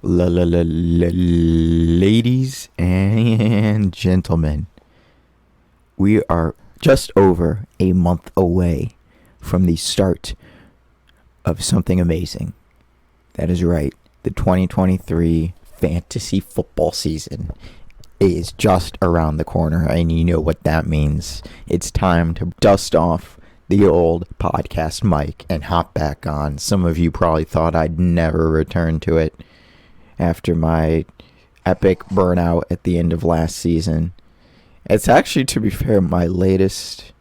Ladies and gentlemen, we are just over a month away from the start of something amazing. That is right. The 2023 fantasy football season is just around the corner, and you know what that means. It's time to dust off the old podcast mic and hop back on. Some of you probably thought I'd never return to it after my epic burnout at the end of last season. It's actually, to be fair, my last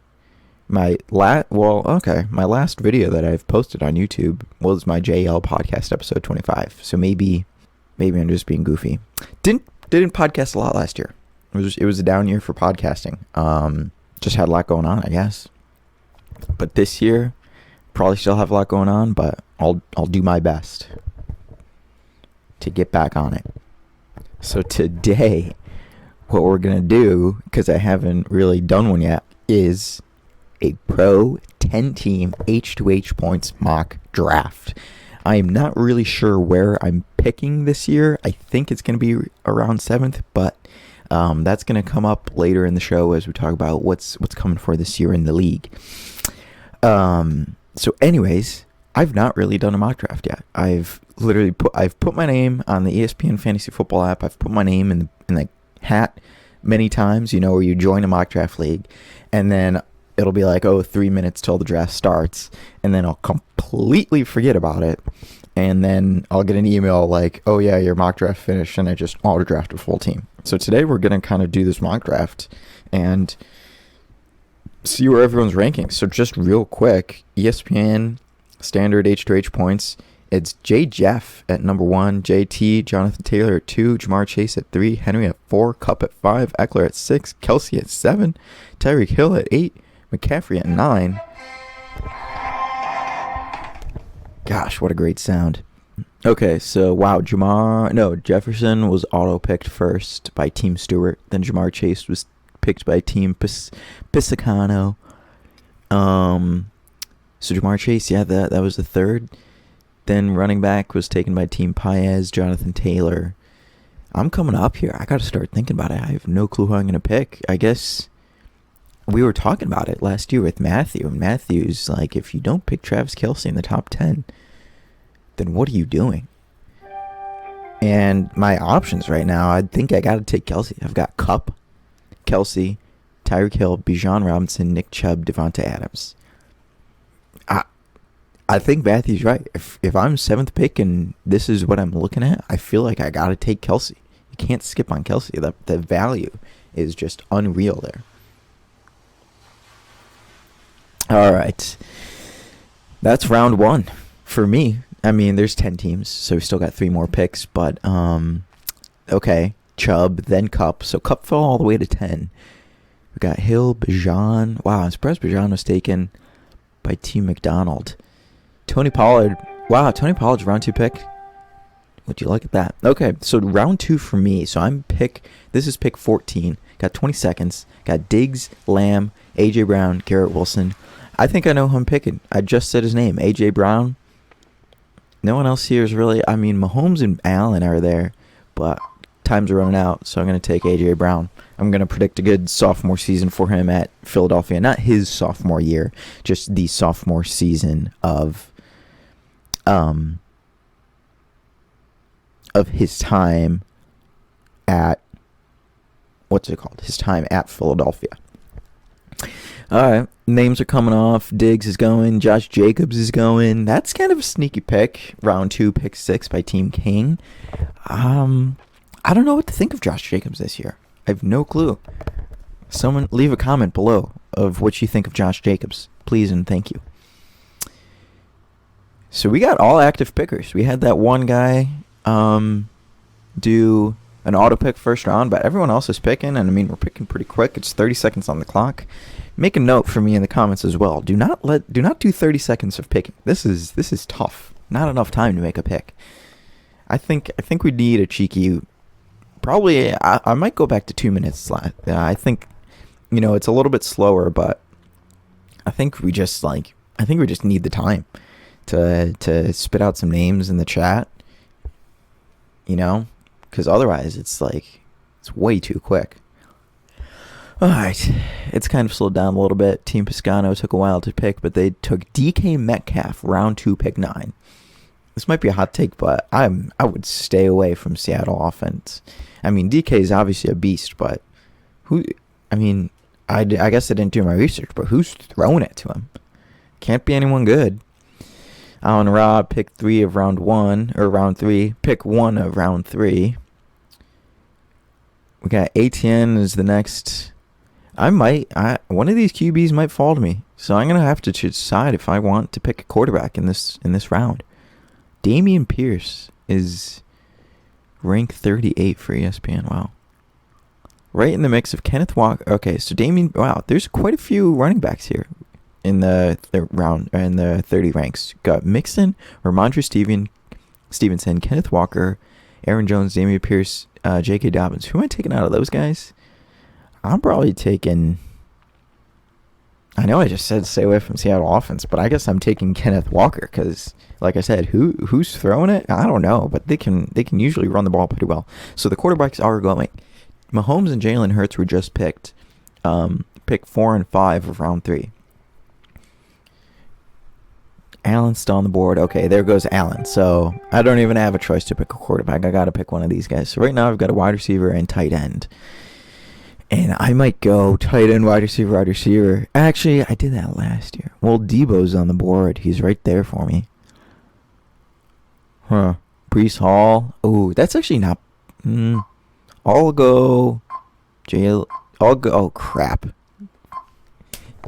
video that I've posted on YouTube was my JL podcast episode 25. So maybe I'm just being goofy. Didn't podcast a lot last year. It was a down year for podcasting. Just had a lot going on, I guess. But this year, probably still have a lot going on, but I'll do my best to get back on it. So today, what we're going to do, because I haven't really done one yet, is a pro 10-team H2H points mock draft. I am not really sure where I'm picking this year. I think it's going to be around 7th, but that's going to come up later in the show as we talk about what's coming for this year in the league. So anyways, I've not really done a mock draft yet. I've put my name on the ESPN Fantasy Football app. I've put my name in the hat many times, where you join a mock draft league, and then it'll be like, 3 minutes till the draft starts, and then I'll completely forget about it, and then I'll get an email like, oh yeah, your mock draft finished, and I just auto draft a full team. So today we're going to kind of do this mock draft and see where everyone's ranking. So just real quick, ESPN standard H2H points, it's J. Jeff at number 1, JT, Jonathan Taylor at 2, Jamar Chase at 3, Henry at 4, Kupp at 5, Eckler at 6, Kelsey at 7, Tyreek Hill at 8, McCaffrey at 9. Gosh, what a great sound. Okay, so wow, Jefferson was auto-picked first by Team Stewart. Then Jamar Chase was picked by Team Pisacano. So Jamar Chase, yeah, that was the third. Then running back was taken by Team Paez, Jonathan Taylor. I'm coming up here. I got to start thinking about it. I have no clue who I'm going to pick. I guess we were talking about it last year with Matthew. And Matthew's like, if you don't pick Travis Kelce in the top 10, then what are you doing? And my options right now, I think I got to take Kelce. I've got Kupp, Kelce, Tyreek Hill, Bijan Robinson, Nick Chubb, Devonta Adams. I think Matthew's right. If I'm 7th pick and this is what I'm looking at, I feel like I got to take Kelce. You can't skip on Kelce. The value is just unreal there. All right. That's round 1 for me. I mean, there's 10 teams, so we still got 3 more picks. But, okay. Chubb, then Kupp. So Kupp fell all the way to 10. We got Hill, Bijan. Wow, I'm surprised Bijan was taken by Team McDonald. Tony Pollard. Wow, Tony Pollard's round 2 pick. Would you look at that? Okay, so round 2 for me. So this is pick 14. Got 20 seconds. Got Diggs, Lamb, A.J. Brown, Garrett Wilson. I think I know who I'm picking. I just said his name, A.J. Brown. No one else here is really, Mahomes and Allen are there, but time's running out, so I'm going to take A.J. Brown. I'm going to predict a good sophomore season for him at Philadelphia. Not his sophomore year, just the sophomore season of his time at, his time at Philadelphia. All right, names are coming off. Diggs is going. Josh Jacobs is going. That's kind of a sneaky pick. Round 2, pick 6 by Team King. I don't know what to think of Josh Jacobs this year. I have no clue. Someone leave a comment below of what you think of Josh Jacobs. Please and thank you. So we got all active pickers. We had that one guy do an auto pick first round, but everyone else is picking, and we're picking pretty quick. It's 30 seconds on the clock. Make a note for me in the comments as well. Do not do 30 seconds of picking. This is tough. Not enough time to make a pick. I think we need a cheeky. Probably I might go back to 2 minutes. I think it's a little bit slower, but I think we just need the time to spit out some names in the chat. you know, because otherwise it's like it's way too quick. All right, it's kind of slowed down a little bit. Team Piscano took a while to pick, but they took DK Metcalf, round 2, pick 9. This might be a hot take, but I would stay away from Seattle offense. I mean, DK is obviously a beast, but who? I mean, I guess I didn't do my research, but who's throwing it to him? Can't be anyone good. Allen Robb, pick 3 of round 1, or round 3. Pick 1 of round 3. We got ATN as the next. One of these QBs might fall to me, so I'm gonna have to decide if I want to pick a quarterback in this round. Dameon Pierce is ranked 38 for ESPN. Wow. Right in the mix of Kenneth Walker. Okay, so wow, there's quite a few running backs here in the round, in the 30 ranks. Got Mixon, Ramondre Stevenson, Kenneth Walker, Aaron Jones, Dameon Pierce, J.K. Dobbins. Who am I taking out of those guys? I'm probably taking. I know I just said stay away from Seattle offense, but I guess I'm taking Kenneth Walker because, like I said, who's throwing it? I don't know, but they can usually run the ball pretty well. So the quarterbacks are going. Mahomes and Jalen Hurts were just picked. Pick 4 and 5 of round 3. Allen's still on the board. Okay, there goes Allen. So I don't even have a choice to pick a quarterback. I got to pick one of these guys. So right now I've got a wide receiver and tight end. And I might go tight end, wide receiver. Actually, I did that last year. Well, Debo's on the board. He's right there for me. Huh. Breece Hall. Oh, that's actually not. I'll go. Oh, crap.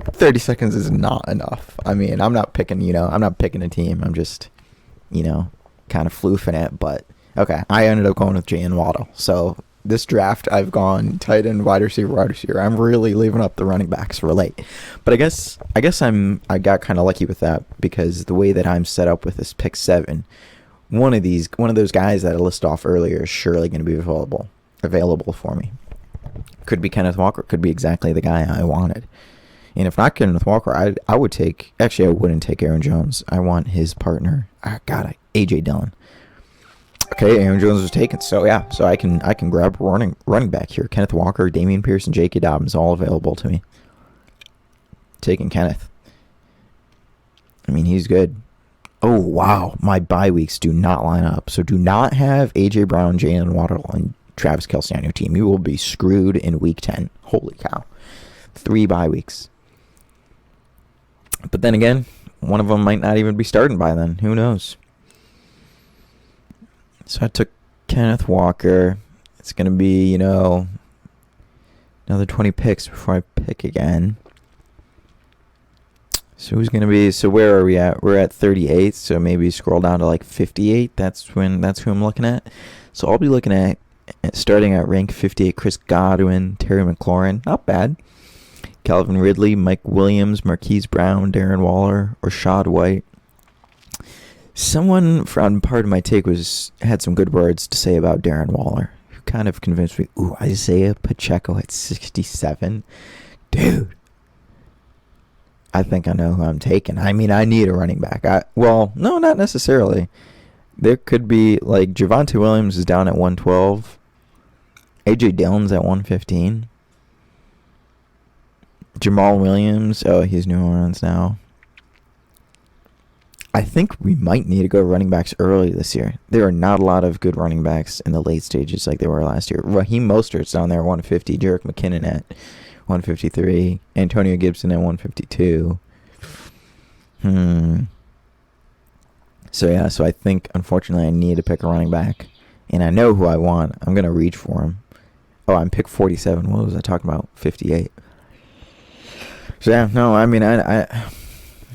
30 seconds is not enough. I mean, I'm not picking a team. I'm just, kind of floofing it. But, okay. I ended up going with Jalen Waddle. So, this draft, I've gone tight end, wide receiver. I'm really leaving up the running backs for late. But I guess I got kind of lucky with that because the way that I'm set up with this pick 7, one of those guys that I listed off earlier is surely going to be available for me. Could be Kenneth Walker. Could be exactly the guy I wanted. And if not Kenneth Walker, I would take. Actually, I wouldn't take Aaron Jones. I want his partner. AJ Dillon. Okay, Aaron Jones was taken. So yeah, so I can grab running back here. Kenneth Walker, Dameon Pierce, and J.K. Dobbins all available to me. Taking Kenneth. I mean, he's good. Oh wow, my bye weeks do not line up. So do not have A.J. Brown, Jalen Waddle, and Travis Kelce on your team. You will be screwed in week 10. Holy cow. 3 bye weeks. But then again, one of them might not even be starting by then. Who knows? So I took Kenneth Walker. It's going to be, another 20 picks before I pick again. So who's going to be, so where are we at? We're at 38, so maybe scroll down to like 58. That's who I'm looking at. So I'll be looking at, starting at rank 58, Chris Godwin, Terry McLaurin. Not bad. Calvin Ridley, Mike Williams, Marquise Brown, Darren Waller, Rashad White. Someone from part of my take had some good words to say about Darren Waller, who kind of convinced me. Ooh, Isaiah Pacheco at 67. Dude. I think I know who I'm taking. I mean, I need a running back. No, not necessarily. There could be, like, Javonte Williams is down at 112. A.J. Dillon's at 115. Jamal Williams. Oh, he's New Orleans now. I think we might need to go running backs early this year. There are not a lot of good running backs in the late stages like there were last year. Raheem Mostert's down there at 150. Jerick McKinnon at 153. Antonio Gibson at 152. So I think, unfortunately, I need to pick a running back. And I know who I want. I'm going to reach for him. Oh, I'm pick 47. What was I talking about? 58. So, yeah, no, I mean, I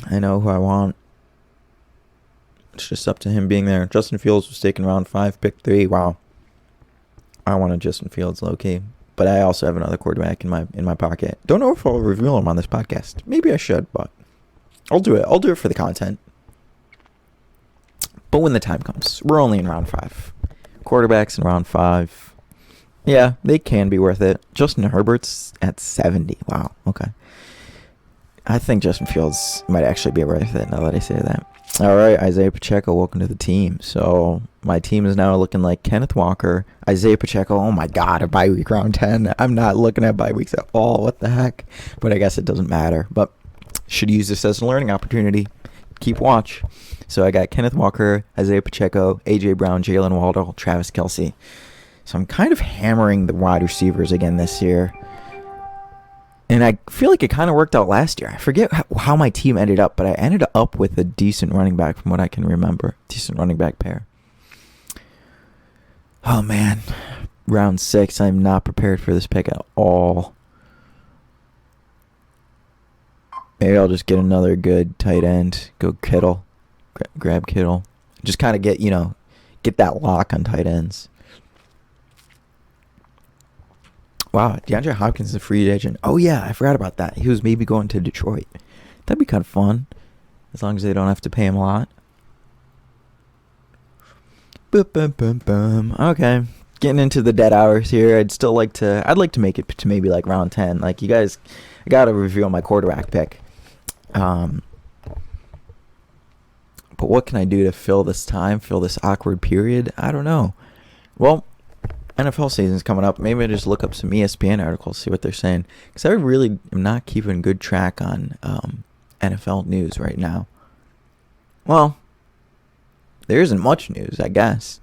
know who I want. It's just up to him being there. Justin Fields was taken round 5, pick 3. Wow. I wanted Justin Fields low-key. But I also have another quarterback in my pocket. Don't know if I'll reveal him on this podcast. Maybe I should, but I'll do it. I'll do it for the content. But when the time comes, we're only in round 5. Quarterbacks in round 5. Yeah, they can be worth it. Justin Herbert's at 70. Wow, okay. I think Justin Fields might actually be worth it now that I say that. All right, Isaiah Pacheco, welcome to the team. So my team is now looking like Kenneth Walker, Isaiah Pacheco. Oh my God, a bye week round 10. I'm not looking at bye weeks at all. What the heck? But I guess it doesn't matter. But should use this as a learning opportunity. Keep watch. So I got Kenneth Walker, Isaiah Pacheco, AJ Brown, Jalen Waddle, Travis Kelce. So I'm kind of hammering the wide receivers again this year. And I feel like it kind of worked out last year. I forget how my team ended up, but I ended up with a decent running back from what I can remember. Decent running back pair. Oh, man. Round 6, I'm not prepared for this pick at all. Maybe I'll just get another good tight end. Go Kittle. Grab Kittle. Just kind of get that lock on tight ends. Wow, DeAndre Hopkins is a free agent. Oh, yeah, I forgot about that. He was maybe going to Detroit. That'd be kind of fun, as long as they don't have to pay him a lot. Okay, getting into the dead hours here. I'd like to make it to maybe like round 10. Like, you guys, I got to reveal my quarterback pick. But what can I do to fill this awkward period? I don't know. Well, NFL season's coming up. Maybe I just look up some ESPN articles, see what they're saying. Because I really am not keeping good track on NFL news right now. Well, there isn't much news, I guess.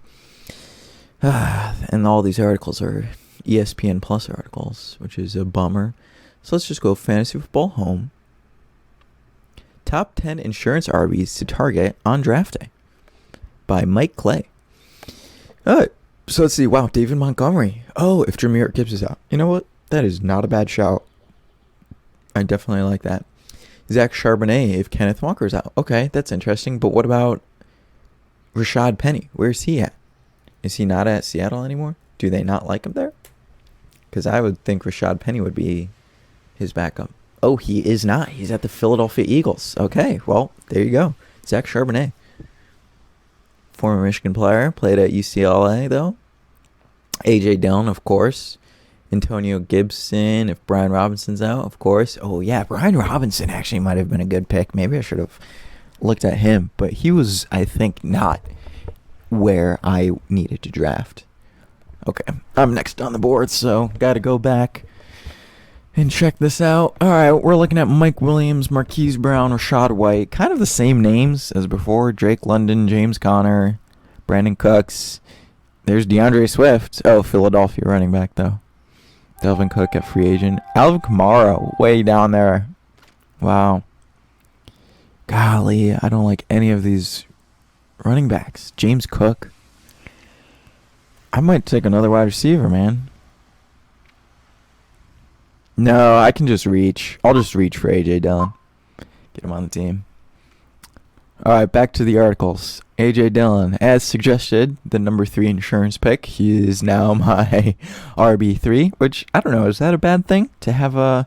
And all these articles are ESPN Plus articles, which is a bummer. So let's just go Fantasy Football Home. Top 10 insurance RBs to target on draft day by Mike Clay. All right. So let's see. Wow, David Montgomery. Oh, if Jahmyr Gibbs is out. You know what? That is not a bad shout. I definitely like that. Zach Charbonnet if Kenneth Walker's out. Okay, that's interesting. But what about Rashad Penny? Where's he at? Is he not at Seattle anymore? Do they not like him there? Because I would think Rashad Penny would be his backup. Oh, he is not. He's at the Philadelphia Eagles. Okay, well, there you go. Zach Charbonnet. Former Michigan player, played at UCLA though. AJ Dillon, of course. Antonio Gibson, if Brian Robinson's out, of course. Oh yeah, Brian Robinson actually might have been a good pick. Maybe I should have looked at him, but he was, I think, not where I needed to draft. Okay, I'm next on the board, so got to go back and check this out. All right, we're looking at Mike Williams, Marquise Brown, Rashad White. Kind of the same names as before. Drake London, James Conner, Brandon Cooks. There's DeAndre Swift. Oh, Philadelphia running back, though. Delvin Cook at free agent. Alvin Kamara, way down there. Wow. Golly, I don't like any of these running backs. James Cook. I might take another wide receiver, man. No, I can just reach. I'll just reach for AJ Dillon. Get him on the team. All right, back to the articles. AJ Dillon, as suggested, the number 3 insurance pick. He is now my RB3, which, I don't know, is that a bad thing to have a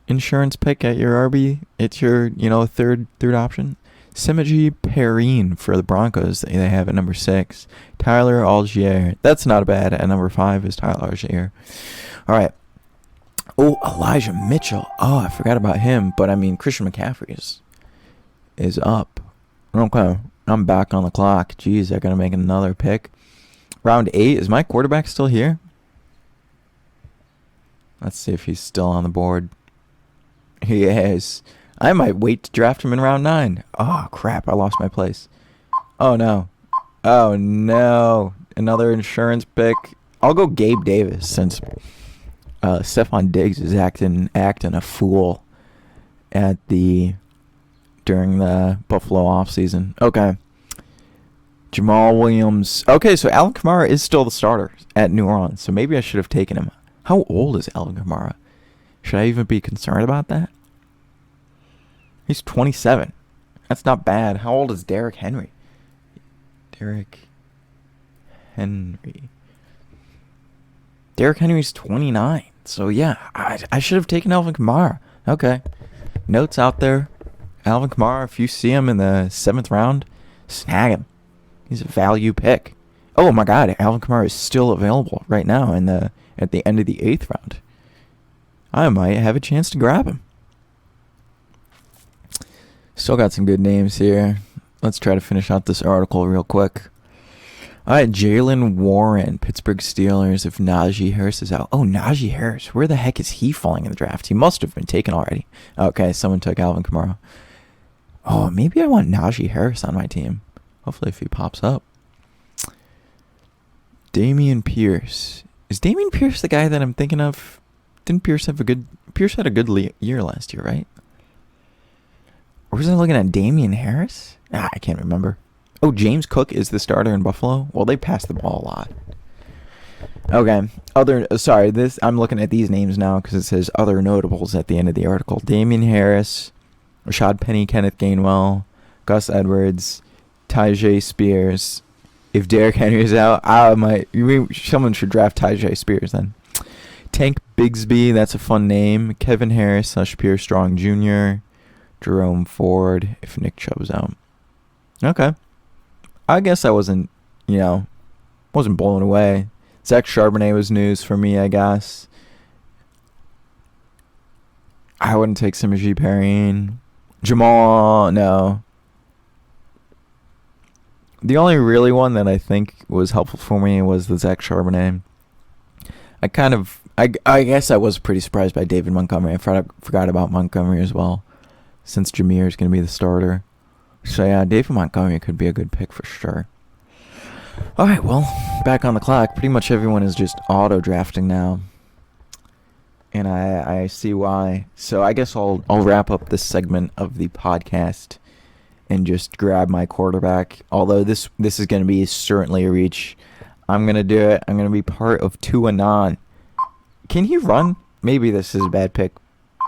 insurance pick at your RB? It's your, third option. Samaje Perine for the Broncos. They have at number 6. Tyler Algier. That's not bad. At number 5 is Tyler Algier. All right. Oh, Elijah Mitchell. Oh, I forgot about him. But, Christian McCaffrey is up. Okay. I'm back on the clock. Jeez, I got to make another pick. Round 8. Is my quarterback still here? Let's see if he's still on the board. He is. I might wait to draft him in round 9. Oh, crap. I lost my place. Oh, no. Oh, no. Another insurance pick. I'll go Gabe Davis since Stephon Diggs is acting a fool during the Buffalo offseason. Okay. Jamal Williams. Okay, so Alvin Kamara is still the starter at New Orleans, so maybe I should have taken him. How old is Alvin Kamara? Should I even be concerned about that? He's 27. That's not bad. How old is Derrick Henry? Derrick Henry's 29. So, yeah, I should have taken Alvin Kamara. Okay. Notes out there. Alvin Kamara, if you see him in the 7th round, snag him. He's a value pick. Oh, my God. Alvin Kamara is still available right now at the end of the 8th round. I might have a chance to grab him. Still got some good names here. Let's try to finish out this article real quick. All right, Jalen Warren, Pittsburgh Steelers, if Najee Harris is out. Oh, Najee Harris. Where the heck is he falling in the draft? He must have been taken already. Okay, someone took Alvin Kamara. Oh, maybe I want Najee Harris on my team. Hopefully if he pops up. Dameon Pierce. Is Dameon Pierce the guy that I'm thinking of? Didn't Pierce have a good... Pierce had a good year last year, right? Or was I looking at Dameon Harris? I can't remember. Oh, James Cook is the starter in Buffalo? Well, they pass the ball a lot. Okay. I'm looking at these names now because it says other notables at the end of the article. Dameon Harris, Rashad Penny, Kenneth Gainwell, Gus Edwards, Tyjae Spears. If Derrick Henry is out, someone should draft Tyjae Spears then. Tank Bigsby, that's a fun name. Kevin Harris, Shapiro Strong Jr., Jerome Ford, if Nick Chubb's out. Okay. I guess I wasn't blown away. Zach Charbonnet was news for me, I guess. I wouldn't take Samaje Perine. Jamal, no. The only really one that I think was helpful for me was the Zach Charbonnet. I guess I was pretty surprised by David Montgomery. I forgot about Montgomery as well, since Jameer is going to be the starter. So yeah, David Montgomery could be a good pick for sure. All right, well, back on the clock. Pretty much everyone is just auto-drafting now. And I see why. So I guess I'll wrap up this segment of the podcast and just grab my quarterback. Although this is going to be certainly a reach. I'm going to do it. I'm going to be part of Tua Non. Can he run? Maybe this is a bad pick.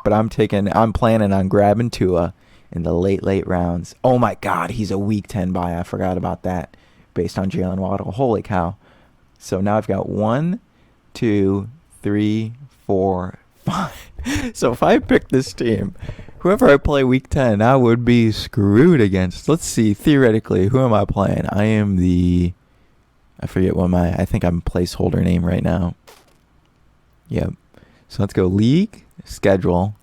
But I'm planning on grabbing Tua in the late rounds. Oh my God, he's a week 10 buy. I forgot about that. Based on Jalen Waddle. Holy cow. So now I've got 1, 2, 3, 4, 5. So if I pick this team, whoever I play week 10, I would be screwed against. Let's see, theoretically, who am I playing? I am I forget I think I'm placeholder name right now. Yep. So let's go league, schedule.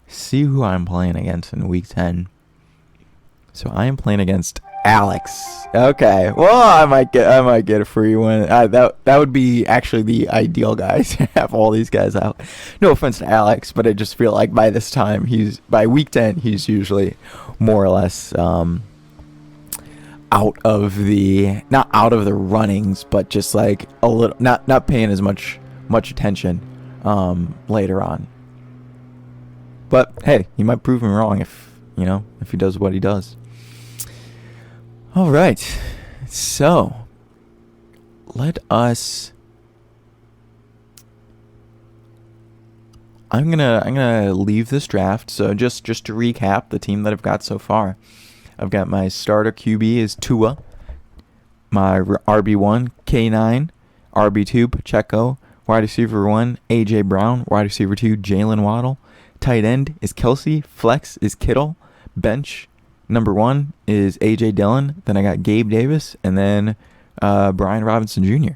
See who I'm playing against in week 10. So I am playing against Alex. Okay. Well, I might get a free one. That would be actually the ideal guy to have all these guys out. No offense to Alex, but I just feel like by this time by week 10 he's usually more or less not out of the runnings, but just like a little not paying as much attention later on. But hey, he might prove me wrong if he does what he does. All right, so I'm gonna leave this draft. So just to recap the team that I've got so far, I've got my starter QB is Tua, my RB1 K9, RB2 Pacheco, wide receiver 1 AJ Brown, wide receiver 2 Jalen Waddle, tight end is Kelsey, flex is Kittle, bench number 1 is A.J. Dillon. Then I got Gabe Davis. And then Brian Robinson Jr.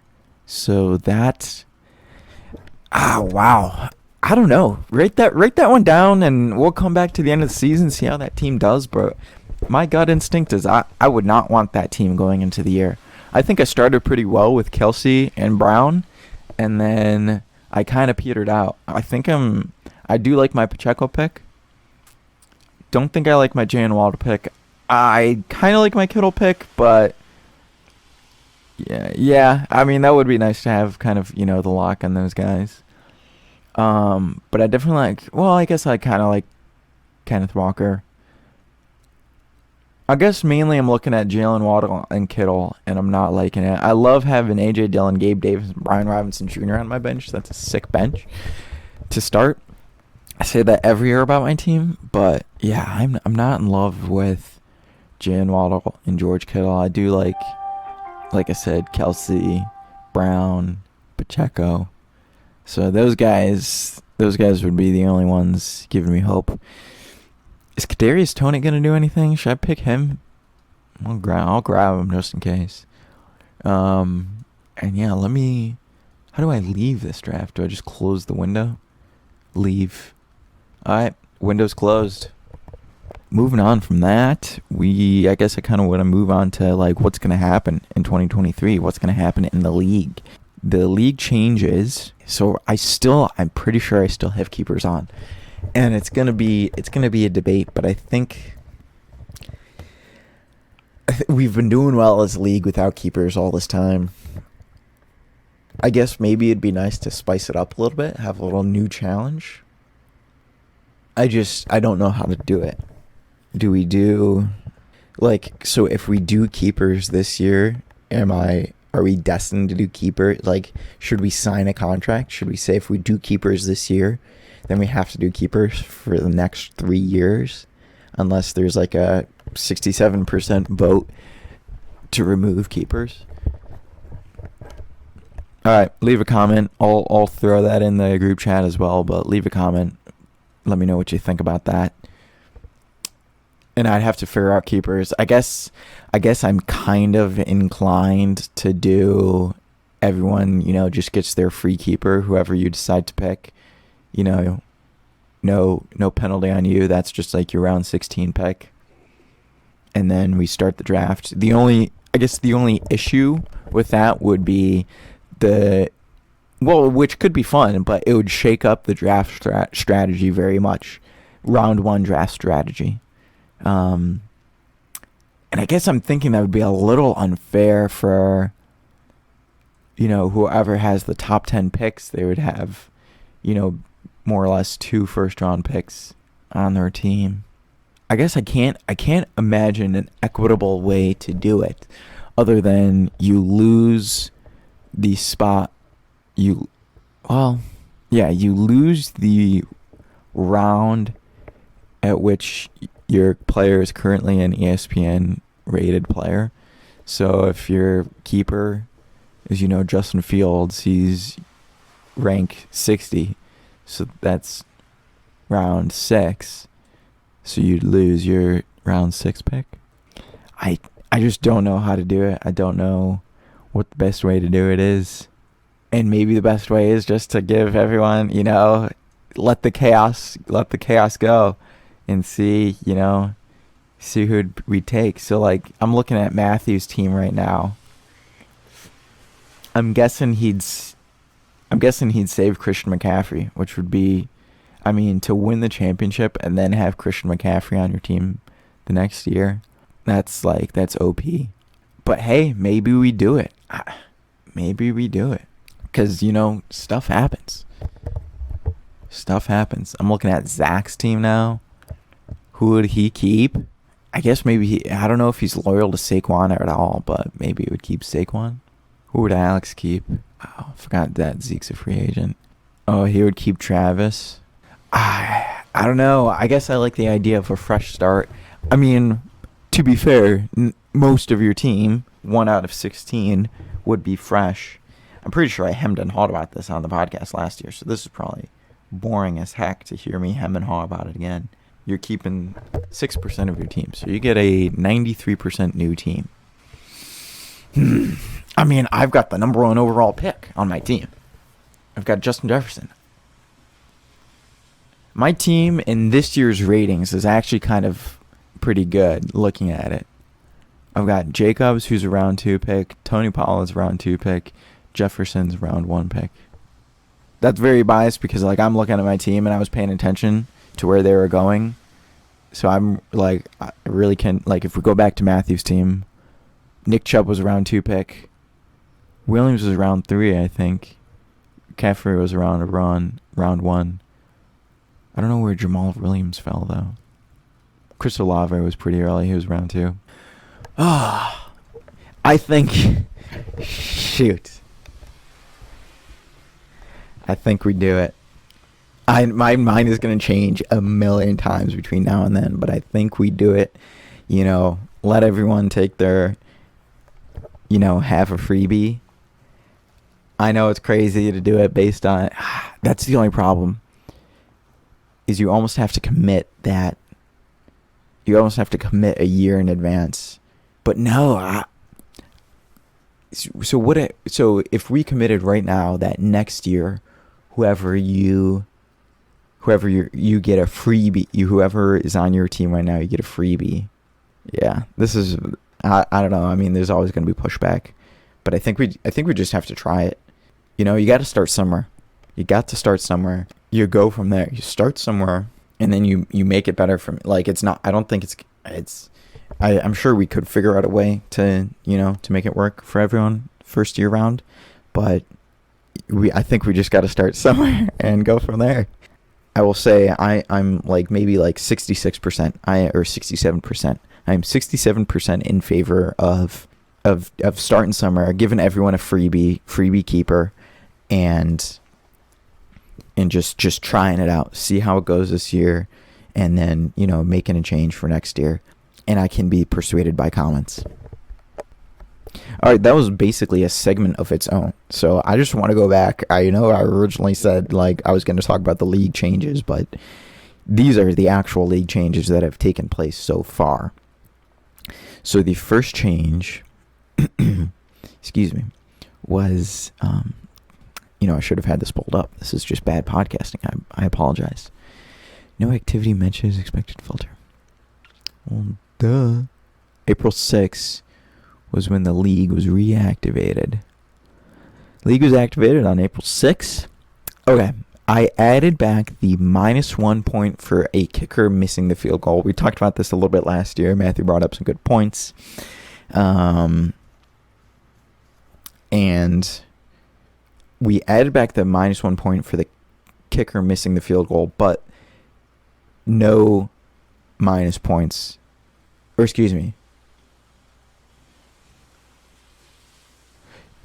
So that... wow. I don't know. Write that one down, and we'll come back to the end of the season, see how that team does. But my gut instinct is I would not want that team going into the year. I think I started pretty well with Kelsey and Brown, and then I kind of petered out. I do like my Pacheco pick. Don't think I like my Jalen Waddle pick. I kind of like my Kittle pick, but yeah. I mean, that would be nice to have kind of, the lock on those guys. But I definitely I guess I kind of like Kenneth Walker. I guess mainly I'm looking at Jalen Waddle and Kittle, and I'm not liking it. I love having A.J. Dillon, Gabe Davis, and Brian Robinson Jr. on my bench. That's a sick bench to start. I say that every year about my team, but yeah, I'm not in love with Jalen Waddle and George Kittle. I do like I said, Kelsey, Brown, Pacheco. So those guys would be the only ones giving me hope. Is Kadarius Toney gonna do anything? Should I pick him? I'll grab him just in case. And yeah, how do I leave this draft? Do I just close the window? Leave. Alright, window's closed. moving on from that, I guess I kind of want to move on to like what's going to happen in 2023. What's going to happen in the league? The league changes, so I'm pretty sure I still have keepers on, and it's gonna be a debate. But I think we've been doing well as a league without keepers all this time. I guess maybe it'd be nice to spice it up a little bit, have a little new challenge. I don't know how to do it. Do we do, like, so if we do keepers this year, are we destined to do keeper? Like, should we sign a contract? Should we say if we do keepers this year, then we have to do keepers for the next 3 years, unless there's like a 67% vote to remove keepers? All right, leave a comment. I'll throw that in the group chat as well, but leave a comment. Let me know what you think about that. And I'd have to figure out keepers. I guess I'm kind of inclined to do everyone, just gets their free keeper, whoever you decide to pick. No penalty on you. That's just like your round 16 pick. And then we start the draft. The only issue with that would be which could be fun, but it would shake up the draft strategy very much. Round 1 draft strategy. And I guess I'm thinking that would be a little unfair for, whoever has the top 10 picks. They would have, more or less 2 first-round picks on their team. I guess I can't imagine an equitable way to do it other than you lose the spot. You lose the round at which your player is currently an ESPN rated player. So if your keeper is, Justin Fields, he's rank 60. So that's round 6. So you'd lose your round 6 pick. I just don't know how to do it. I don't know what the best way to do it is. And maybe the best way is just to give everyone, let the chaos go and see who we take. So like I'm looking at Matthew's team right now. I'm guessing he'd save Christian McCaffrey, which would be, to win the championship and then have Christian McCaffrey on your team the next year. That's OP. But hey, maybe we do it. Because, stuff happens. I'm looking at Zach's team now. Who would he keep? I guess maybe I don't know if he's loyal to Saquon at all, but maybe he would keep Saquon. Who would Alex keep? Oh, I forgot that Zeke's a free agent. Oh, he would keep Travis. I don't know. I guess I like the idea of a fresh start. To be fair, most of your team, 1 out of 16, would be fresh. I'm pretty sure I hemmed and hawed about this on the podcast last year, so this is probably boring as heck to hear me hem and haw about it again. You're keeping 6% of your team, so you get a 93% new team. I've got the number 1 overall pick on my team. I've got Justin Jefferson. My team in this year's ratings is actually kind of pretty good looking at it. I've got Jacobs, who's a round 2 pick. Tony Pollard's a round 2 pick. Jefferson's a round 1 pick. That's very biased because I'm looking at my team and I was paying attention to where they were going. So I'm I really can, if we go back to Matthew's team, Nick Chubb was a round 2 pick. Williams was round 3, I think. McCaffrey was around round 1. I don't know where Jamal Williams fell, though. Chris Olave was pretty early. He was round 2. I think... Shoot. I think we do it. My mind is going to change a million times between now and then, but I think we do it. Let everyone take their, have a freebie. I know it's crazy to do it based on... That's the only problem. Is you almost have to commit that. You almost have to commit a year in advance. But no, so if we committed right now that next year, whoever you whoever you get a freebie. Whoever is on your team right now, you get a freebie. Yeah, this is I don't know. I mean, there's always going to be pushback, but I think we just have to try it. You know, you got to start somewhere. You got to start somewhere. You go from there. You start somewhere, and then you make it better from, like, it's not. I don't think I'm sure we could figure out a way to, to make it work for everyone first year round, but I think we just got to start somewhere and go from there. I will say I'm like maybe like 66%, or 67%. I'm 67% in favor of starting somewhere, giving everyone a freebie keeper, and just trying it out, see how it goes this year, and then, making a change for next year. And I can be persuaded by comments. All right, that was basically a segment of its own. So I just want to go back. I originally said, like, I was going to talk about the league changes, but these are the actual league changes that have taken place so far. So the first change, excuse me, was, I should have had this pulled up. This is just bad podcasting. I apologize. No activity mentioned is expected to filter. Well, duh. April 6th was when the league was reactivated. League was activated on April 6th. Okay. I added back the -1 point for a kicker missing the field goal. We talked about this a little bit last year. Matthew brought up some good points. And we added back the -1 point for the kicker missing the field goal, but no minus points. Or excuse me.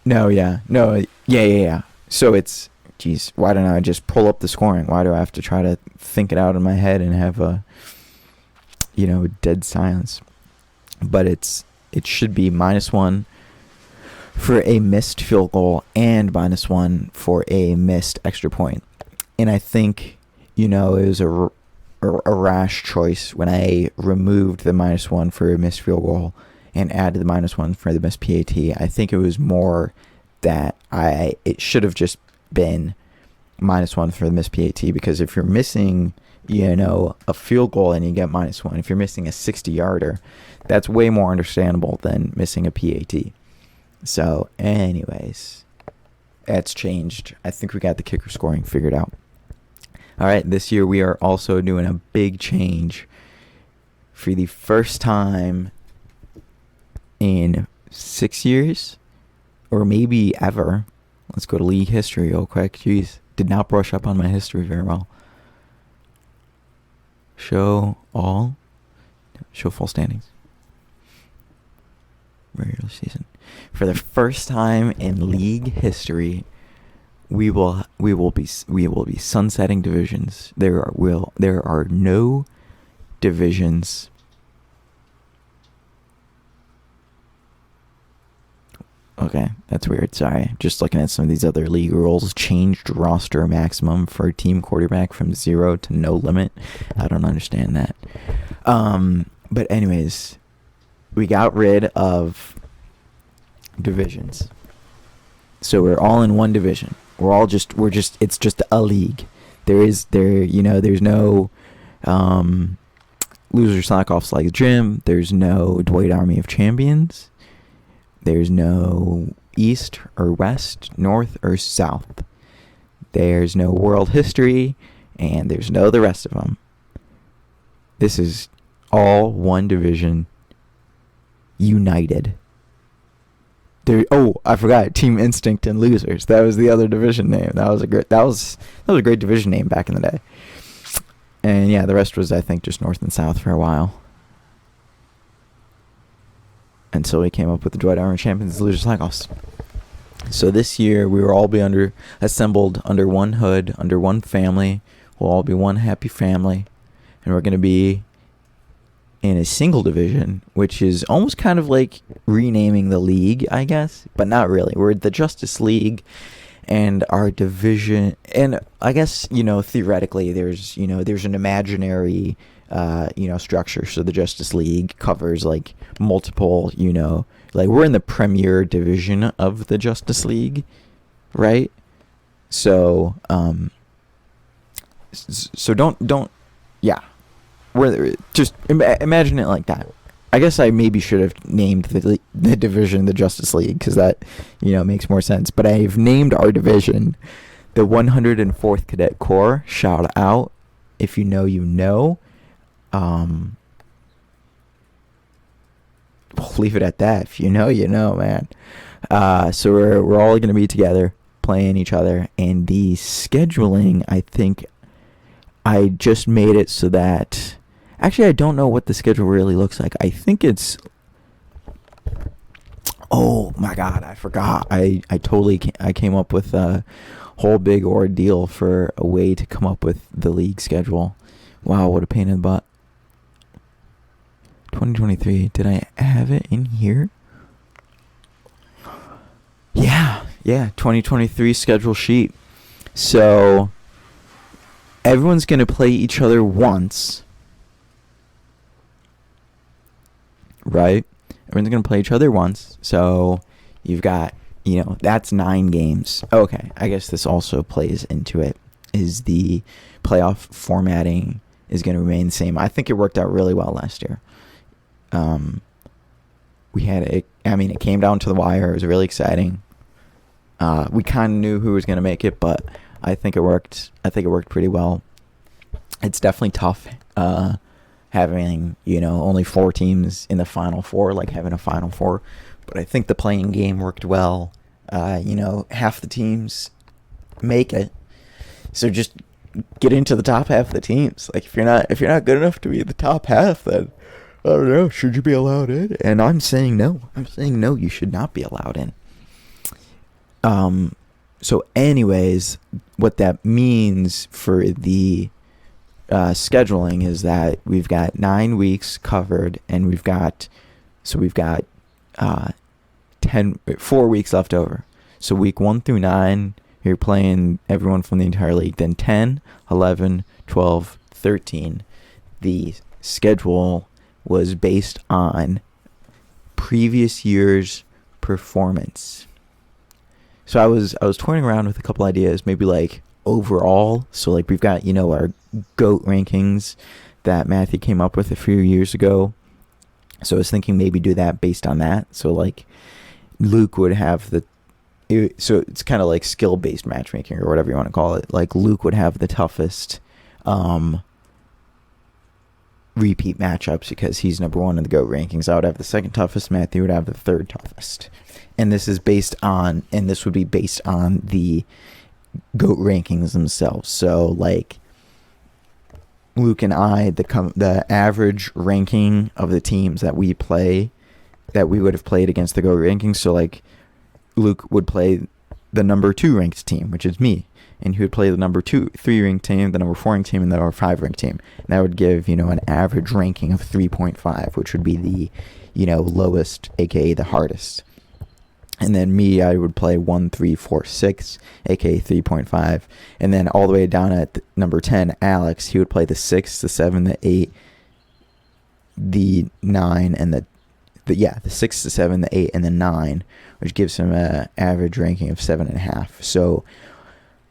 Yeah. So it's, geez, why don't I just pull up the scoring? Why do I have to try to think it out in my head and have a, dead silence? But it should be -1 for a missed field goal and -1 for a missed extra point. And I think, it was a rash choice when I removed the -1 for a missed field goal and added the -1 for the missed PAT. I think it was more that it should have just been -1 for the missed PAT, because if you're missing, a field goal and you get -1, if you're missing a 60-yarder, that's way more understandable than missing a PAT. So, anyways, that's changed. I think we got the kicker scoring figured out. All right, this year we are also doing a big change. For the first time in 6 years, or maybe ever. Let's go to league history real quick. Jeez, did not brush up on my history very well. Show full standings. Regular season. For the first time in league history, we will be sunsetting divisions. There are no divisions. Okay, that's weird. Sorry. Just looking at some of these other league rules. Changed roster maximum for a team quarterback from 0 to no limit. I don't understand that. But anyways, we got rid of divisions. So we're all in one division. It's just a league. There's no losers knock offs like gym. There's no Dwight Army of Champions. There's no East or West, North or South. There's no world history, and there's no the rest of them. This is all one division, united. I forgot Team Instinct and Losers. That was the other division name. That was a great division name back in the day. And yeah, the rest was, I think, just North and South for a while. Until we came up with the Dwight Army Champions, Losers Knockoffs. So this year we will all be assembled under one hood, under one family. We'll all be one happy family, and we're going to be in a single division, which is almost kind of like renaming the league, I guess, but not really. We're the Justice League, and our division, and I guess, theoretically there's an imaginary structure. So the Justice League covers like multiple, like we're in the premier division of the Justice League, right? So So don't. Yeah, we're just imagine it like that. I guess I maybe should have named the division the Justice League, because that makes more sense. But I've named our division the 104th Cadet Corps. Shout out, if you know, you know. We'll leave it at that. If you know, you know, man. So we're all gonna be together playing each other, and the scheduling, I think I just made it so that, actually I don't know what the schedule really looks like. I think it's, oh my god, I forgot. I came up with a whole big ordeal for a way to come up with the league schedule. Wow, what a pain in the butt. 2023, did I have it in here? Yeah, 2023 schedule sheet. So everyone's going to play each other once, right? Everyone's going to play each other once. So you've got, that's 9 games. Okay, I guess this also plays into it, is the playoff formatting is going to remain the same. I think it worked out really well last year. It came down to the wire. It was really exciting. We kind of knew who was going to make it, but I think it worked. I think it worked pretty well. It's definitely tough having, only 4 teams in the Final Four, like having a Final Four. But I think the playing game worked well. Half the teams make it. So just get into the top half of the teams. Like, if you're not good enough to be in the top half, then I don't know, should you be allowed in? And I'm saying no. You should not be allowed in. So anyways, what that means for the scheduling is that we've got 9 weeks covered, and we've got 4 weeks left over. So week 1 through 9, you're playing everyone from the entire league. Then 10, 11, 12, 13. The schedule was based on previous year's performance. So I was toying around with a couple ideas, maybe like overall. So like we've got, our GOAT rankings that Matthew came up with a few years ago. So I was thinking maybe do that based on that. So like Luke would have so it's kind of like skill-based matchmaking or whatever you want to call it. Like Luke would have the toughest repeat matchups because he's number 1 in the GOAT rankings. I would have the second toughest. Matthew would have the third toughest. And this would be based on the GOAT rankings themselves. So like Luke and I, the average ranking of the teams that we play, that we would have played against the GOAT rankings. So like Luke would play the number 2 ranked team, which is me. And he would play the number 3 ranked team, the number 4 ranked team, and the number 5 ranked team. And that would give, an average ranking of 3.5, which would be the, lowest, aka the hardest. And then me, I would play 1, 3, 4, 6, aka 3.5. And then all the way down at number 10, Alex, he would play the 6, the 7, the 8, the 9, and the 6, the 7, the 8, and the 9, which gives him an average ranking of 7.5. So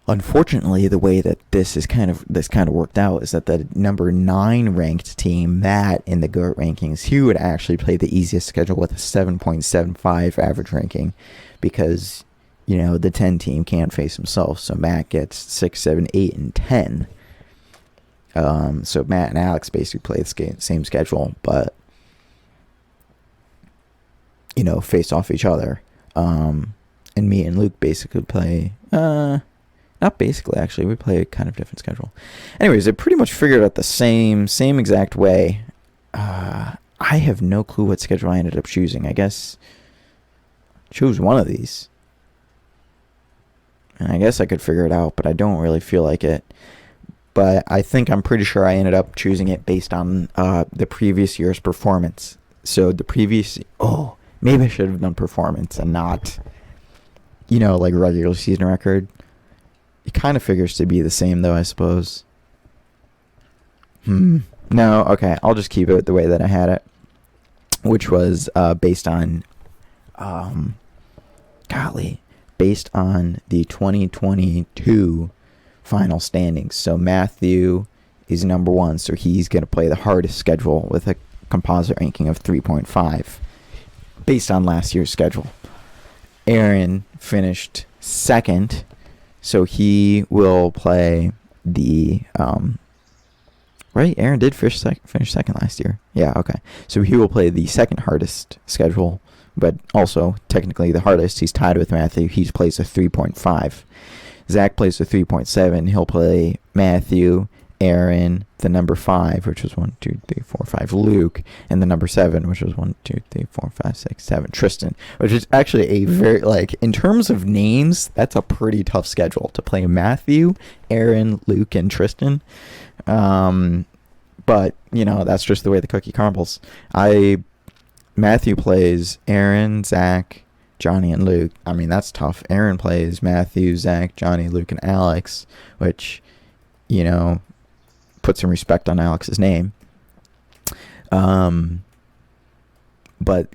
unfortunately, the way that this kind of worked out is that the number 9 ranked team, Matt, in the GOAT rankings, he would actually play the easiest schedule with a 7.75 average ranking, because the 10 team can't face himself. So Matt gets 6, 7, 8, and 10. So Matt and Alex basically play the same schedule, but face off each other. And me and Luke basically play. Not basically, actually. We play a kind of different schedule. Anyways, they pretty much figured out the same exact way. I have no clue what schedule I ended up choosing. I guess choose one of these. And I guess I could figure it out, but I don't really feel like it. But I'm pretty sure I ended up choosing it based on the previous year's performance. So maybe I should have done performance and not, like regular season record. It kind of figures to be the same, though, I suppose. No, okay. I'll just keep it the way that I had it, which was based on, based on the 2022 final standings. So Matthew is number 1, so he's going to play the hardest schedule with a composite ranking of 3.5 based on last year's schedule. Aaron finished second, so he will play the right. Aaron did finish second last year. Yeah, okay. So he will play the second hardest schedule, but also technically the hardest. He's tied with Matthew. He plays a 3.5. Zach plays a 3.7. He'll play Matthew, Aaron, the number 5, which was 1, 2, 3, 4, 5, Luke, and the number 7, which was 1, 2, 3, 4, 5, 6, 7, Tristan, which is actually a very, like, in terms of names, that's a pretty tough schedule to play Matthew, Aaron, Luke, and Tristan. But, you know, that's just the way the cookie crumbles. Matthew plays Aaron, Zach, Johnny, and Luke. I mean, that's tough. Aaron plays Matthew, Zach, Johnny, Luke, and Alex, which, you know, put some respect on Alex's name. But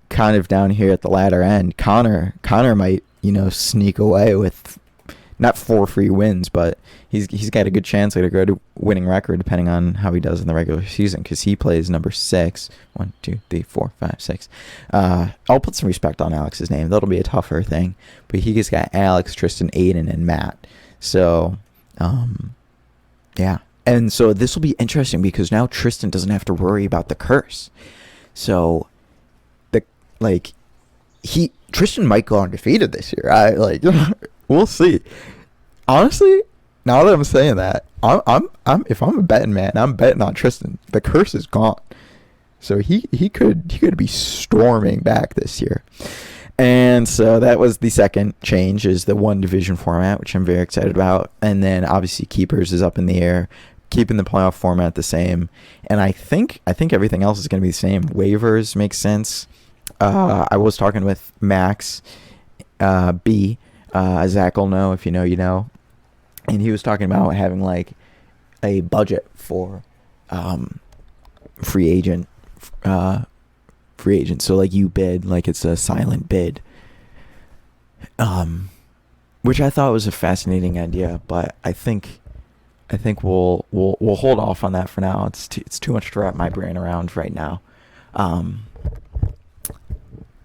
kind of down here at the latter end, Connor might, you know, sneak away with not 4 free wins, but he's got a good chance at a good winning record depending on how he does in the regular season, because he plays number 6. 1, 2, 3, 4, 5, 6. I'll put some respect on Alex's name. That'll be a tougher thing, but he's got Alex, Tristan, Aiden, and Matt. So, yeah. And so this will be interesting because now Tristan doesn't have to worry about the curse. So, Tristan might go undefeated this year. We'll see. Honestly, now that I'm saying that, I'm if I'm a betting man, I'm betting on Tristan. The curse is gone, so he could be storming back this year. And so that was the second change, is the 1 division format, which I'm very excited about. And then obviously keepers is up in the air, keeping the playoff format the same. And I think everything else is going to be the same. Waivers make sense. I was talking with Max B. Zach will know, if you know, you know. And he was talking about having like a budget for free agent. So like you bid like it's a silent bid. Which I thought was a fascinating idea, but I think we'll hold off on that for now. It's too much to wrap my brain around right now.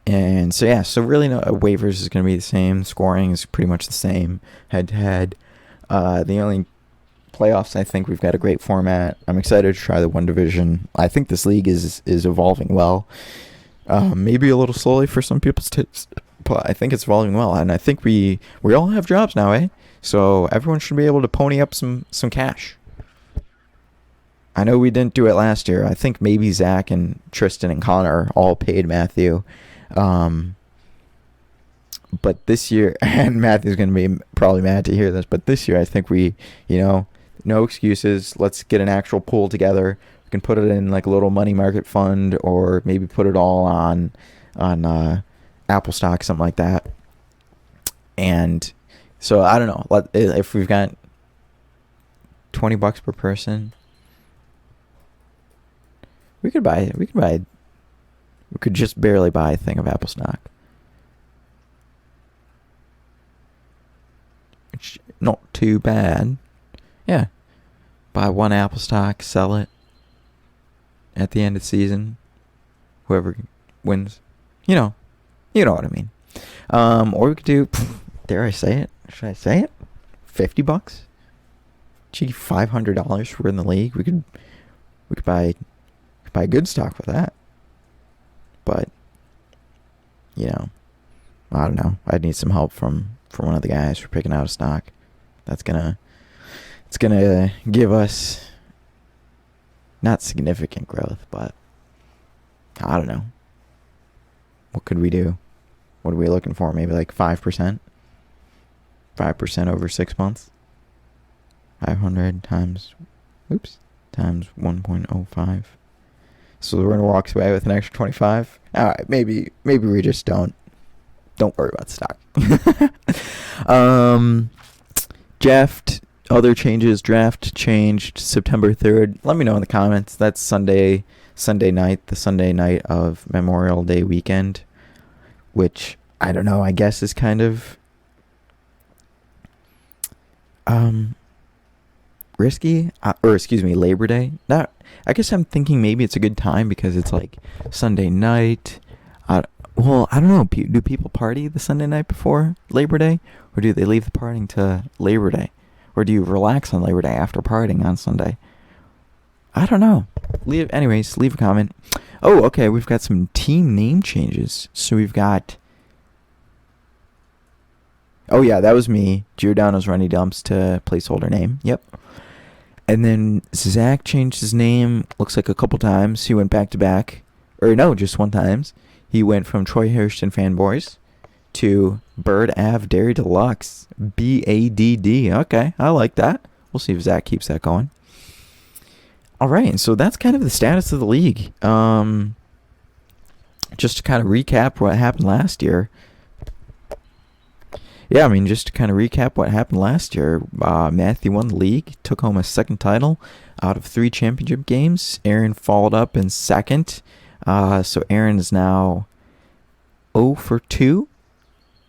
And so, yeah, so really no, waivers is going to be the same. Scoring is pretty much the same head-to-head. The only playoffs, I think we've got a great format. I'm excited to try the 1 division. I think this league is evolving well. Maybe a little slowly for some people's taste, but I think it's evolving well. And I think we all have jobs now, eh? So everyone should be able to pony up some cash. I know we didn't do it last year. I think maybe Zach and Tristan and Connor all paid Matthew. But this year, and Matthew's going to be probably mad to hear this, but this year I think we, you know, no excuses. Let's get an actual pool together. We can put it in like a little money market fund, or maybe put it all on Apple stock, something like that. And so I don't know, if we've got $20 per person, we could just barely buy a thing of Apple stock. Which, not too bad. Yeah. Buy 1 Apple stock, sell it at the end of the season. Whoever wins. You know what I mean. Or we could do, dare I say it? Should I say it? $50? Gee, $500 we're in the league. We could buy good stock with that. But, you know, I don't know. I'd need some help from one of the guys for picking out a stock. It's gonna give us not significant growth, but I don't know. What could we do? What are we looking for? Maybe like 5%? 5% over 6 months? 500 times 1.05. So the winner walks away with an extra 25. All right, maybe we just don't worry about stock. Other changes. Draft changed September 3rd. Let me know in the comments. That's Sunday night, the Sunday night of Memorial Day weekend, which I don't know. I guess is kind of risky, or excuse me, Labor Day. Not. I guess I'm thinking maybe it's a good time because it's like Sunday night. Well, I don't know. Do people party the Sunday night before Labor Day, or do they leave the partying to Labor Day, or do you relax on Labor Day after partying on Sunday? I don't know. Leave a comment. Oh, okay. We've got some team name changes. So we've got. Oh yeah, that was me. Giordano's Runny Dumps to placeholder name. Yep. And then Zach changed his name. Looks like a couple times. He went back to back, or no, just one times. He went from Troy Hairston Fanboys to Bird Ave Dairy Deluxe. BADD. Okay, I like that. We'll see if Zach keeps that going. All right, so that's kind of the status of the league. Just to kind of recap what happened last year. Yeah, I mean, just to kind of recap what happened last year, Matthew won the league, took home a second title out of 3 championship games. Aaron followed up in second. So Aaron is now 0 for 2,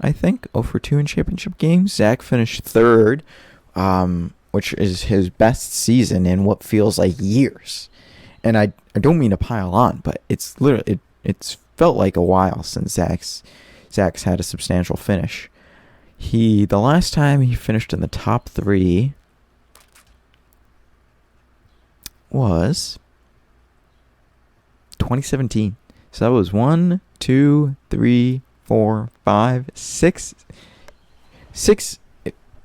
I think. 0 for 2 in championship games. Zach finished third, which is his best season in what feels like years. And I don't mean to pile on, but it's literally it's felt like a while since Zach's had a substantial finish. The last time he finished in the top 3 was 2017. So that was 1, 2, 3, 4, 5, 6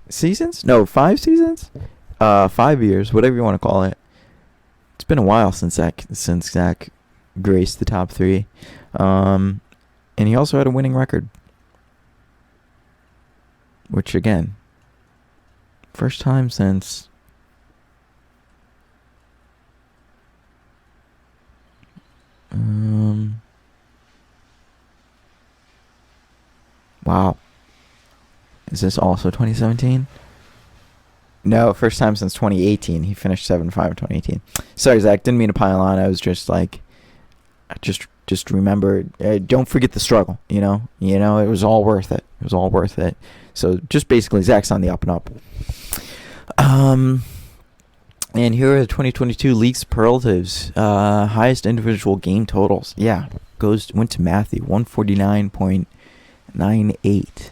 seasons? No, 5 seasons? 5 years, whatever you want to call it. It's been a while since Zach graced the top 3. And he also had a winning record. Which, again, first time since... wow. Is this also 2017? No, first time since 2018. He finished 7-5 in 2018. Sorry, Zach, didn't mean to pile on. I was just like... Just remember, don't forget the struggle, you know? It was all worth it. It was all worth it. So just basically, Zach's on the up and up. And here are the 2022 league superlatives. Highest individual game totals. Yeah, went to Matthew, 149.98.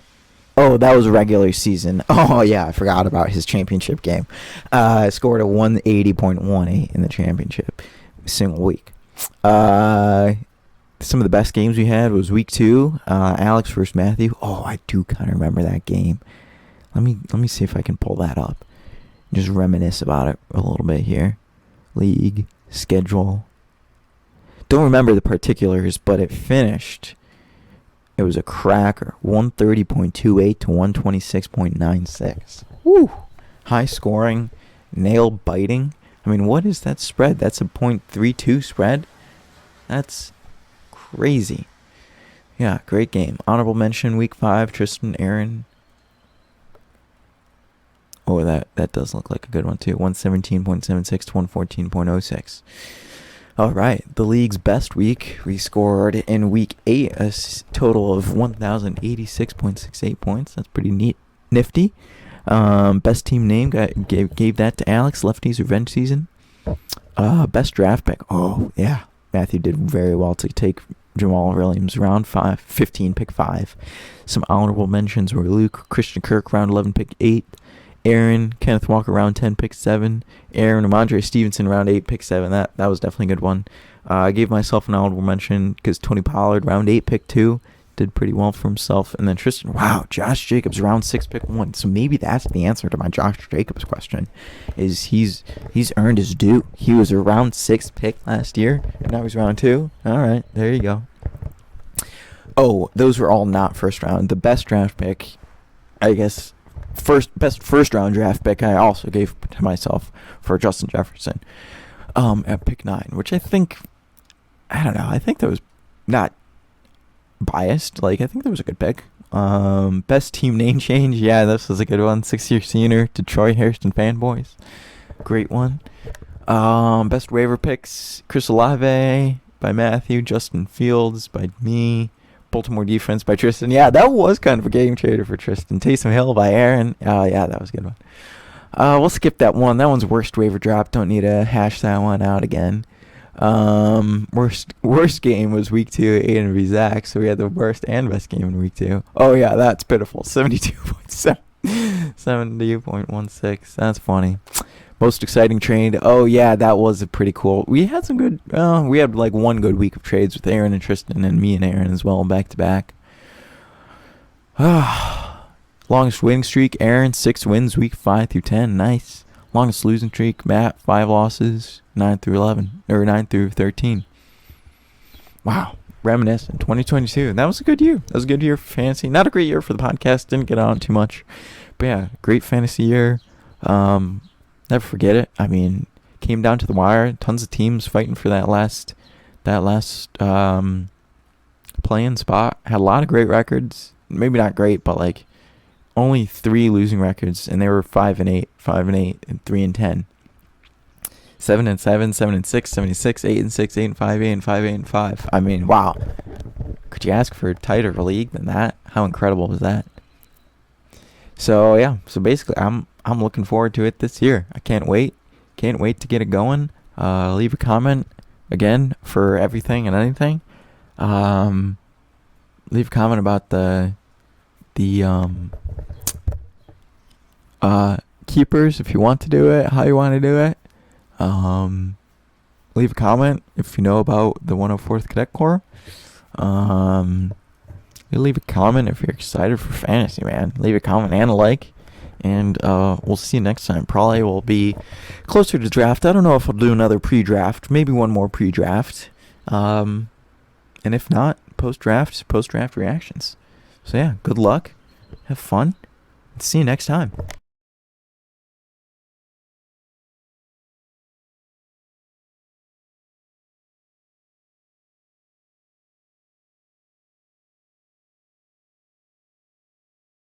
Oh, that was a regular season. Oh, yeah, I forgot about his championship game. Scored a 180.18 in the championship single week. Some of the best games we had was week 2, Alex versus Matthew. Oh, I do kind of remember that game. Let me see if I can pull that up. Just reminisce about it a little bit here. League schedule. Don't remember the particulars, but it finished. It was a cracker. 130.28 to 126.96. Woo! High scoring, nail biting. I mean, what is that spread? That's a .32 spread. That's crazy. Yeah, great game. Honorable mention, week 5, Tristan, Aaron. Oh, that does look like a good one, too. 117.76 to 114.06. All right, the league's best week. We scored in week 8 a total of 1,086.68 points. That's pretty nifty. Best team name, gave that to Alex. Lefty's revenge season. Best draft pick. Oh, yeah. Matthew did very well to take Jamal Williams, round 15, pick 5. Some honorable mentions were Luke, Christian Kirk, round 11, pick 8. Aaron, Kenneth Walker, round 10, pick 7. Aaron, Ramondre Stevenson, round 8, pick 7. That was definitely a good one. I gave myself an honorable mention because Tony Pollard, round 8, pick 2. Did pretty well for himself. And then Tristan, wow, Josh Jacobs, round 6, pick 1. So maybe that's the answer to my Josh Jacobs question, is he's earned his due. He was a round 6 pick last year, and now he's round 2. All right, there you go. Oh, those were all not first round. The best draft pick, I guess, best first round draft pick I also gave to myself for Justin Jefferson at pick 9, which I think that was not biased. Like, I think that was a good pick. Best team name change, yeah, this was a good one. 6-year senior to Troy Hairston Fanboys, great one. Best waiver picks, Chris Olave by Matthew, Justin Fields by me, Baltimore defense by Tristan. Yeah, that was kind of a game changer for Tristan. Taysom Hill by Aaron. Yeah, that was a good one. We'll skip that one. That one's worst waiver drop. Don't need to hash that one out again. Worst game was week 2, Aiden v Zach. So we had the worst and best game in week 2. Oh yeah, that's pitiful. 72.7, 70.16. That's funny. Most exciting trade. Oh yeah, that was a pretty cool. We had some good. We had like one good week of trades with Aaron and Tristan, and me and Aaron as well, back to back. Longest winning streak, Aaron, 6 wins, week 5 through 10. Nice. Longest losing streak, Matt, 5 losses, 9 through 11, or 9 through 13. Wow. Reminiscent. 2022. That was a good year. That was a good year for fantasy. Not a great year for the podcast. Didn't get on too much. But yeah, great fantasy year. Never forget it. I mean, came down to the wire. Tons of teams fighting for that last play-in spot. Had a lot of great records. Maybe not great, but like only 3 losing records, and they were 5-8, 5-8, and 3-10. 7-7, 7-6, 7-6, 8-6, 8-5, 8-5, 8-5. I mean, wow. Could you ask for a tighter league than that? How incredible was that? So yeah. So basically, I'm looking forward to it this year. I can't wait. Can't wait to get it going. Leave a comment again for everything and anything. Leave a comment about the keepers if you want to do it, how you want to do it. Leave a comment if you know about the 104th Cadet Corps. You leave a comment if you're excited for fantasy, man. Leave a comment and a like. And we'll see you next time. Probably will be closer to draft. I don't know if I'll do another pre-draft. Maybe one more pre-draft. And if not, post-draft reactions. So yeah, good luck. Have fun. See you next time.